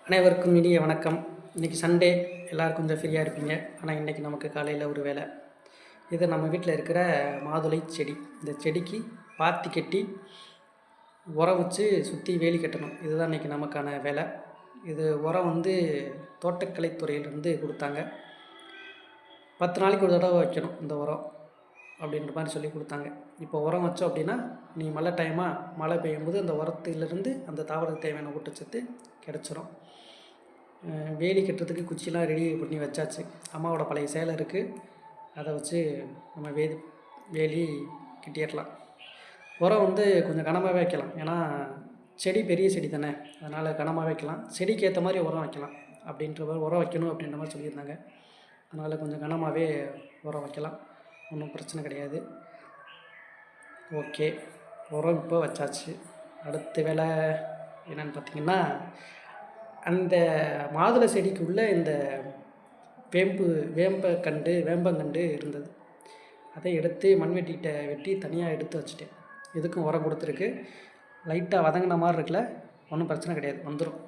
அனைவருக்கும் இனிய வணக்கம். இன்றைக்கி சண்டே, எல்லோரும் கொஞ்சம் ஃப்ரீயாக இருப்பீங்க. ஆனால் இன்றைக்கி நமக்கு காலையில் ஒரு வேலை. இது நம்ம வீட்டில் இருக்கிற மாதுளை செடி. இந்த செடிக்கு பாத்தி கட்டி உரம் வச்சு சுற்றி வேலி கட்டணும். இதுதான் இன்றைக்கி நமக்கான வேலை. இது உரம் வந்து தோட்டக்கலைத்துறையிலேருந்து கொடுத்தாங்க. 10 நாளைக்கு ஒரு தடவை வைக்கணும் இந்த உரம் அப்படின்ற மாதிரி சொல்லி கொடுத்தாங்க. இப்போ உரம் வச்சோம் அப்படின்னா, நீ மழை பெய்யும்போது அந்த உரத்துலேருந்து அந்த தாவரத்துக்கு தேவையான ஊட்டச்சத்து கிடச்சிரும். வேலி கட்டுறதுக்கு குச்சிலாம் ரெடி பண்ணி வச்சாச்சு. அம்மாவோட பழைய சேலை இருக்குது, அதை வச்சு நம்ம வேலி கட்டிடலாம். உரம் வந்து கொஞ்சம் கனமாகவே வைக்கலாம், ஏன்னா செடி பெரிய செடி தானே, அதனால் கனமாக வைக்கலாம். செடிக்கு ஏற்ற மாதிரி உரம் வைக்கலாம் அப்படின்ற மாதிரி, உரம் வைக்கணும் அப்படின்ற மாதிரி சொல்லியிருந்தாங்க. அதனால் கொஞ்சம் கனமாகவே உரம் வைக்கலாம், ஒன்றும் பிரச்சனை கிடையாது. ஓகே, உரம் இப்போ வச்சாச்சு. அடுத்த வேலை என்னென்னு பார்த்திங்கன்னா, அந்த மாதுளை செடிக்குள்ளே இந்த வேம்பங்கண்டு இருந்தது. அதை எடுத்து மண்வெட்டிகிட்ட வெட்டி தனியாக எடுத்து வச்சுட்டேன். இதுக்கும் உரம் கொடுத்துருக்கு. லைட்டாக வதங்கின மாதிரி இருக்குல்ல, ஒன்றும் பிரச்சனை கிடையாது, வந்துடும்.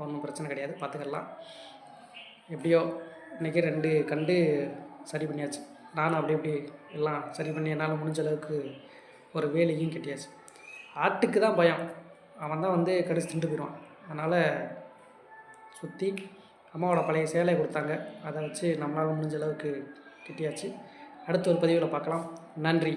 ஒன்றும் பிரச்சனை கிடையாது, பார்த்துக்கலாம். எப்படியோ இன்றைக்கி 2 கண்டு சரி பண்ணியாச்சு. நானும் அப்படி எல்லாம் சரி பண்ணி என்னால் முடிஞ்ச அளவுக்கு ஒரு வேலியும் கட்டியாச்சு. ஆட்டுக்கு தான் பயம், அவன் தான் வந்து கடிச்சு திண்டு போயிடுவான். அதனால் சுற்றி அம்மாவோட பழைய சேலை கொடுத்தாங்க, அதை வச்சு நம்மளால் முடிஞ்ச அளவுக்கு கட்டியாச்சு. அடுத்த ஒரு பதிவில் பார்க்கலாம். நன்றி.